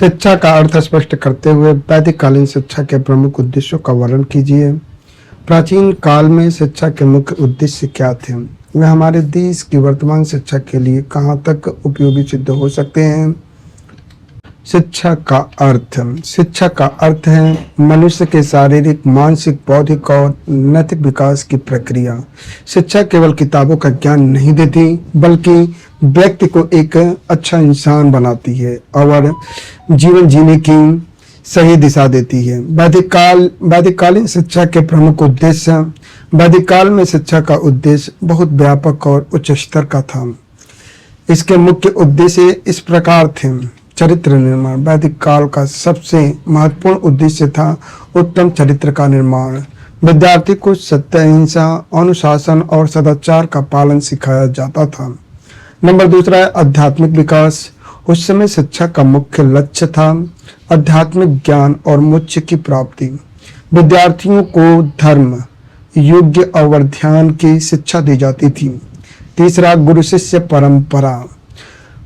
शिक्षा का अर्थ स्पष्ट करते हुए वैदिक कालीन शिक्षा के प्रमुख उद्देश्यों का वर्णन कीजिए। प्राचीन काल में शिक्षा के मुख्य उद्देश्य क्या थे? वे हमारे देश की वर्तमान शिक्षा के लिए कहाँ तक उपयोगी सिद्ध हो सकते हैं? शिक्षा का अर्थ है मनुष्य के शारीरिक, मानसिक, बौद्धिक और नैतिक विकास की प्रक्रिया। शिक्षा केवल किताबों का ज्ञान नहीं देती, बल्कि व्यक्ति को एक अच्छा इंसान बनाती है और जीवन जीने की सही दिशा देती है। वैदिककालीन शिक्षा के प्रमुख उद्देश्य। वैदिक काल में शिक्षा का उद्देश्य बहुत व्यापक और उच्च स्तर का था। इसके मुख्य उद्देश्य इस प्रकार थे। चरित्र निर्माण। वैदिक काल का सबसे महत्वपूर्ण उद्देश्य था उत्तम चरित्र का निर्माण। विद्यार्थी को सत्य, अहिंसा, अनुशासन और सदाचार का पालन सिखाया जाता था। नंबर दूसरा है आध्यात्मिक विकास। उस समय शिक्षा का मुख्य लक्ष्य था आध्यात्मिक ज्ञान और मोक्ष की प्राप्ति। विद्यार्थियों को धर्म, योग्य और ध्यान की शिक्षा दी जाती थी। तीसरा, गुरु शिष्य परंपरा।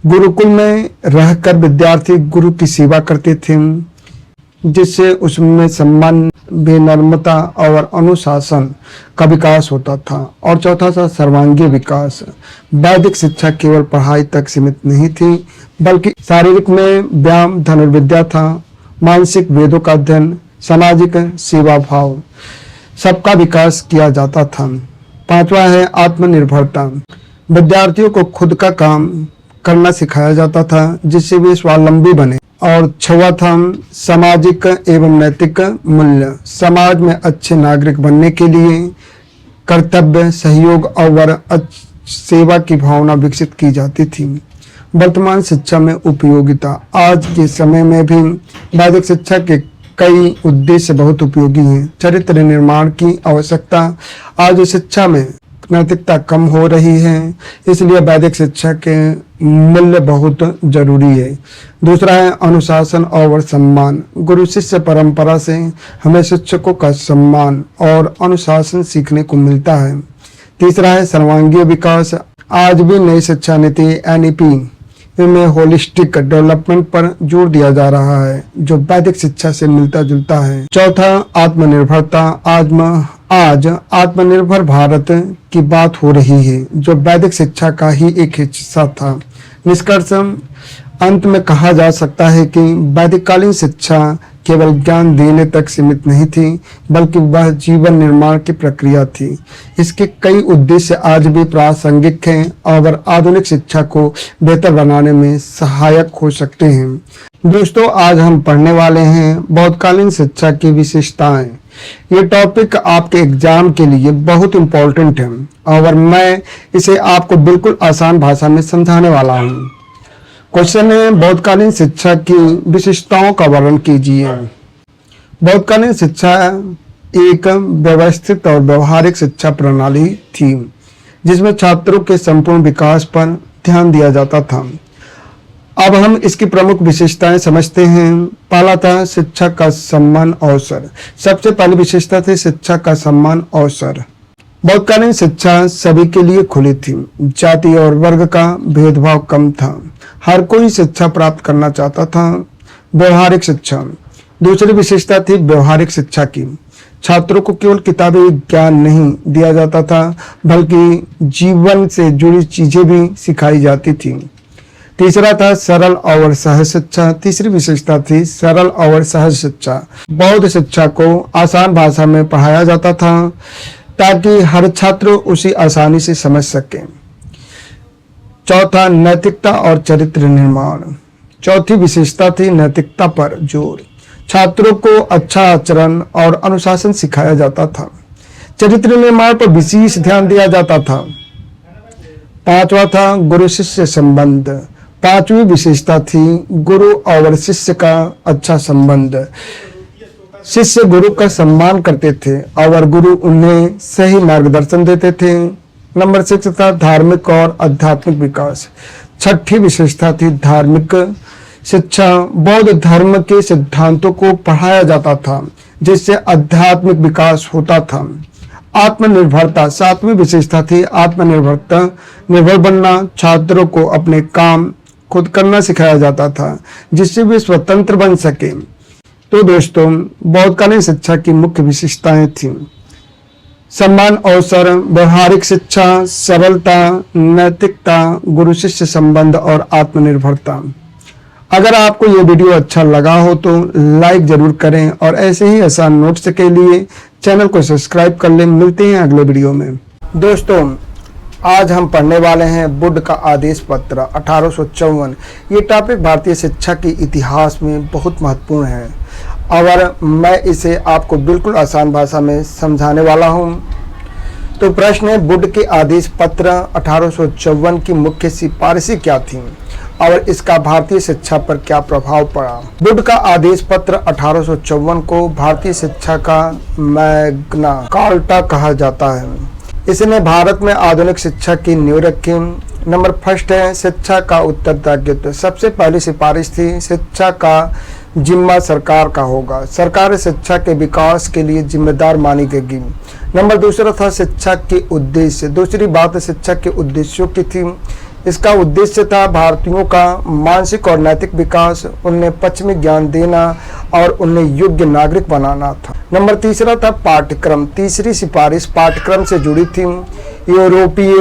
गुरुकुल में रहकर विद्यार्थी गुरु की सेवा करते थे, जिससे उसमें सम्मान, विनम्रता और अनुशासन का विकास होता था। और चौथा था सर्वांगीण विकास। वैदिक शिक्षा केवल पढ़ाई तक सीमित नहीं थी, बल्कि शारीरिक में व्यायाम, धनुर्विद्या था, मानसिक वेदों का अध्ययन, सामाजिक सेवा भाव, सबका विकास किया जाता था। पांचवा है आत्मनिर्भरता। विद्यार्थियों को खुद का काम करना सिखाया जाता था, जिससे वे स्वावलंबी बने। और छठवां था सामाजिक एवं नैतिक मूल्य। समाज में अच्छे नागरिक बनने के लिए कर्तव्य, सहयोग और सेवा की भावना विकसित की जाती थी। वर्तमान शिक्षा में उपयोगिता। आज के समय में भी वैदिक शिक्षा के कई उद्देश्य बहुत उपयोगी हैं। चरित्र निर्माण की आवश्यकता। आज शिक्षा में नैतिकता कम हो रही है, इसलिए वैदिक शिक्षा के मूल्य बहुत जरूरी है। दूसरा है अनुशासन और सम्मान। गुरु शिष्य परंपरा से हमें शिक्षकों का सम्मान और अनुशासन सीखने को मिलता है। तीसरा है सर्वांगीण विकास। आज भी नई शिक्षा नीति NEP में होलिस्टिक डेवलपमेंट पर जोर दिया जा रहा है, जो वैदिक शिक्षा से मिलता जुलता है। चौथा आत्मनिर्भरता। आज आत्मनिर्भर भारत की बात हो रही है, जो वैदिक शिक्षा का ही एक हिस्सा था। निष्कर्ष अंत में कहा जा सकता है कि वैदिककालीन शिक्षा केवल ज्ञान देने तक सीमित नहीं थी, बल्कि वह जीवन निर्माण की प्रक्रिया थी। इसके कई उद्देश्य आज भी प्रासंगिक हैं और आधुनिक शिक्षा को बेहतर बनाने में सहायक हो सकते हैं। दोस्तों, आज हम पढ़ने वाले हैं बौद्धकालीन शिक्षा की विशेषताएं। ये टॉपिक आपके एग्जाम के लिए बहुत इम्पोर्टेंट है और मैं इसे आपको बिल्कुल आसान भाषा में समझाने वाला हूँ। क्वेश्चन है, बौद्धकालीन शिक्षा की विशेषताओं का वर्णन कीजिए। बौद्धकालीन शिक्षा एक व्यवस्थित और व्यवहारिक शिक्षा प्रणाली थी, जिसमें छात्रों के संपूर्ण विकास पर ध्यान दिया जाता था। अब हम इसकी प्रमुख विशेषताएं समझते हैं। पहला था शिक्षा का सम्मान अवसर। सबसे पहली विशेषता थी शिक्षा का सम्मान अवसर। बौद्धकालीन शिक्षा सभी के लिए खुली थी। जाति और वर्ग का भेदभाव कम था। हर कोई शिक्षा प्राप्त करना चाहता था। व्यवहारिक शिक्षा। दूसरी विशेषता थी व्यवहारिक शिक्षा की। छात्रों को केवल किताबी ज्ञान नहीं दिया जाता था, बल्कि जीवन से जुड़ी चीजें भी सिखाई जाती थी। तीसरा था सरल और सहज शिक्षा। तीसरी विशेषता थी सरल और सहज शिक्षा। बौद्ध शिक्षा को आसान भाषा में पढ़ाया जाता था, ताकि हर छात्र उसे आसानी से समझ सके। चौथा नैतिकता और चरित्र निर्माण। चौथी विशेषता थी नैतिकता पर जोर। छात्रों को अच्छा आचरण और अनुशासन सिखाया जाता था। चरित्र निर्माण पर विशेष ध्यान दिया जाता था। पांचवा था गुरु शिष्य संबंध। पांचवी विशेषता थी गुरु और शिष्य का अच्छा संबंध। शिष्य गुरु का सम्मान करते थे और गुरु उन्हें सही मार्गदर्शन देते थे। नंबर 6 था धार्मिक और आध्यात्मिक विकास। छठी विशेषता थी धार्मिक शिक्षा। बौद्ध धर्म के सिद्धांतों को पढ़ाया जाता था, जिससे आध्यात्मिक विकास होता था। आत्मनिर्भरता। सातवीं विशेषता थी आत्मनिर्भरता। निर्भर बनना। छात्रों को अपने काम खुद करना सिखाया जाता था, जिससे वे स्वतंत्र बन सके। तो दोस्तों, बौद्धकालीन शिक्षा की मुख्य विशेषताएं थीं: सम्मान अवसर, व्यवहारिक शिक्षा, सरलता, नैतिकता, गुरु शिष्य संबंध और आत्मनिर्भरता। अगर आपको ये वीडियो अच्छा लगा हो तो लाइक जरूर करें और ऐसे ही आसान नोट्स के लिए चैनल को सब्सक्राइब कर लें। मिलते हैं अगले वीडियो में। दोस्तों, आज हम पढ़ने वाले हैं बुद्ध का आदेश पत्र 1854। ये टॉपिक भारतीय शिक्षा के इतिहास में बहुत महत्वपूर्ण है और मैं इसे आपको बिल्कुल आसान भाषा में समझाने वाला हूँ। तो प्रश्न है, बुद्ध के आदेश पत्र 1854 की मुख्य सिफारिशें क्या थीं और इसका भारतीय शिक्षा पर क्या प्रभाव पड़ा। बुद्ध का आदेश पत्र 1854 को भारतीय शिक्षा का मैग्ना कार्टा कहा जाता है। इसने भारत में आधुनिक शिक्षा की नींव रखी। नंबर फर्स्ट है शिक्षा का उत्तरदायित्व। सबसे पहली सिफारिश थी शिक्षा का जिम्मा सरकार का होगा। सरकार शिक्षा के विकास के लिए जिम्मेदार मानी गई। नंबर दूसरा था शिक्षा के उद्देश्य। दूसरी बात शिक्षा के उद्देश्यों की थी। इसका उद्देश्य था भारतीयों का मानसिक और नैतिक विकास, उन्हें पश्चिमी ज्ञान देना और उन्हें योग्य नागरिक बनाना था। नंबर तीसरा था पाठ्यक्रम। तीसरी सिफारिश पाठ्यक्रम से जुड़ी थी। यूरोपीय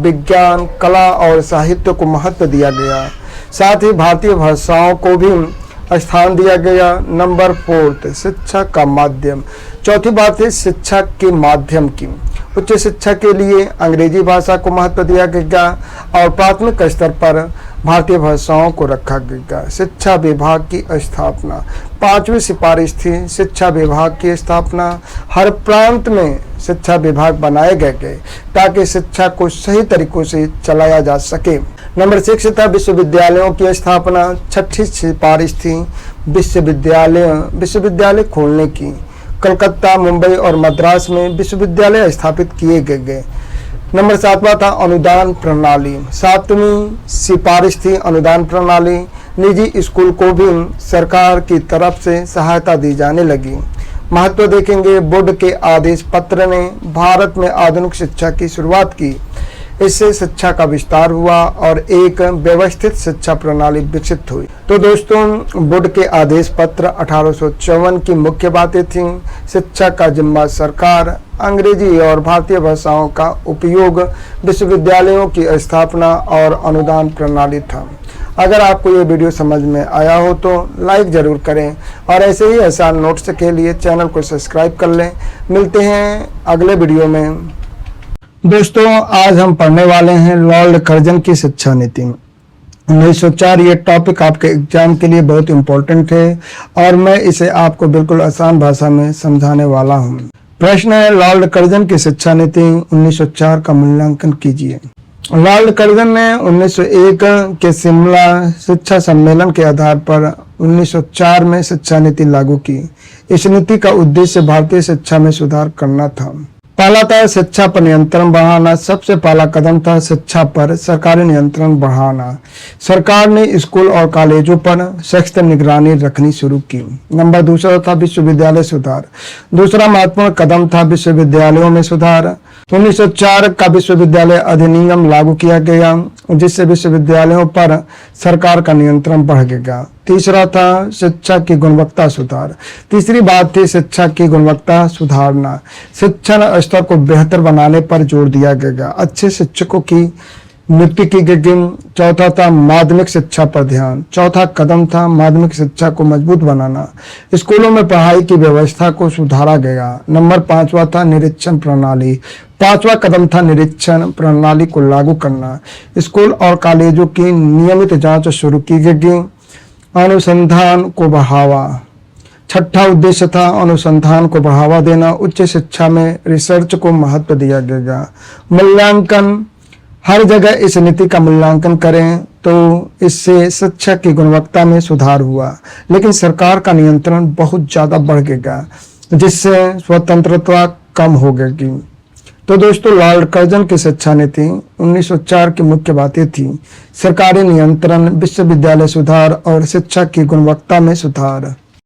विज्ञान, कला और साहित्य को महत्व दिया गया, साथ ही भारतीय भाषाओं को भी स्थान दिया गया। नंबर फोर्थ शिक्षा का माध्यम। चौथी बात है शिक्षा के माध्यम की। उच्च शिक्षा के लिए अंग्रेजी भाषा को महत्व दिया गया और प्राथमिक स्तर पर भारतीय भाषाओं को रखा गया। शिक्षा विभाग की स्थापना। पांचवी सिफारिश थी शिक्षा विभाग की स्थापना। हर प्रांत में शिक्षा विभाग बनाए गए ताकि शिक्षा को सही तरीकों से चलाया जा सके। नंबर 6 था विश्वविद्यालयों की स्थापना। छठी सिफारिश थी विश्वविद्यालय खोलने की। कलकत्ता, मुंबई और मद्रास में विश्वविद्यालय स्थापित किए गए। नंबर 7वां था अनुदान प्रणाली। 7वीं सिफारिश थी अनुदान प्रणाली। निजी स्कूल को भी सरकार की तरफ से सहायता दी जाने लगी। महत्व देखेंगे, बुद्ध के आदेश पत्र ने भारत में आधुनिक शिक्षा की शुरुआत की। इससे शिक्षा का विस्तार हुआ और एक व्यवस्थित शिक्षा प्रणाली विकसित हुई। तो दोस्तों, बुद्ध के आदेश पत्र 1854 की मुख्य बातें थीं। शिक्षा का जिम्मा सरकार, अंग्रेजी और भारतीय भाषाओं का उपयोग, विश्वविद्यालयों की स्थापना और अनुदान प्रणाली था। अगर आपको ये वीडियो समझ में आया हो तो लाइक ज़रूर करें और ऐसे ही आसान नोट्स के लिए चैनल को सब्सक्राइब कर लें। मिलते हैं अगले वीडियो में। दोस्तों, आज हम पढ़ने वाले हैं लॉर्ड कर्जन की शिक्षा नीति 1904। ये टॉपिक आपके एग्जाम के लिए बहुत इम्पोर्टेंट है और मैं इसे आपको बिल्कुल आसान भाषा में समझाने वाला हूँ। प्रश्न है, लॉर्ड कर्जन की शिक्षा नीति 1904 का मूल्यांकन कीजिए। लॉर्ड कर्जन ने 1901 के शिमला शिक्षा सम्मेलन के आधार पर 1904 में शिक्षा नीति लागू की। इस नीति का उद्देश्य भारतीय शिक्षा में सुधार करना था। पहला था शिक्षा पर नियंत्रण बढ़ाना। सबसे पहला कदम था शिक्षा पर सरकारी नियंत्रण बढ़ाना। सरकार ने स्कूल और कॉलेजों पर सख्त निगरानी रखनी शुरू की। नंबर दूसरा था विश्वविद्यालय सुधार। दूसरा महत्वपूर्ण कदम था विश्वविद्यालयों में सुधार। 1904 का विश्वविद्यालय अधिनियम लागू किया गया, जिससे विश्वविद्यालयों पर सरकार का नियंत्रण बढ़ गया। तीसरा था शिक्षा की गुणवत्ता सुधार। तीसरी बात थी शिक्षा की गुणवत्ता सुधारना। शिक्षण स्तर को बेहतर बनाने पर जोर दिया गया। अच्छे शिक्षकों की नियुक्ति की गई। चौथा था माध्यमिक शिक्षा पर ध्यान। चौथा कदम था माध्यमिक शिक्षा को मजबूत बनाना। स्कूलों में पढ़ाई की व्यवस्था को सुधारा गया। नंबर 5वां था निरीक्षण प्रणाली। 5वां कदम था निरीक्षण प्रणाली को लागू करना। स्कूल और कॉलेजों की नियमित जांच शुरू की गई। अनुसंधान को बढ़ावा। छठा उद्देश्य था अनुसंधान को बढ़ावा देना। उच्च शिक्षा में रिसर्च को महत्व दिया गया। मूल्यांकन, हर जगह इस नीति का मूल्यांकन करें तो इससे शिक्षा की गुणवत्ता में सुधार हुआ, लेकिन सरकार का नियंत्रण बहुत ज्यादा बढ़ गया, जिससे स्वतंत्रता कम हो गई। तो दोस्तों, लॉर्ड कर्जन की शिक्षा नीति 1904 की मुख्य बातें थी: सरकारी नियंत्रण, विश्वविद्यालय सुधार और शिक्षा की गुणवत्ता में सुधार।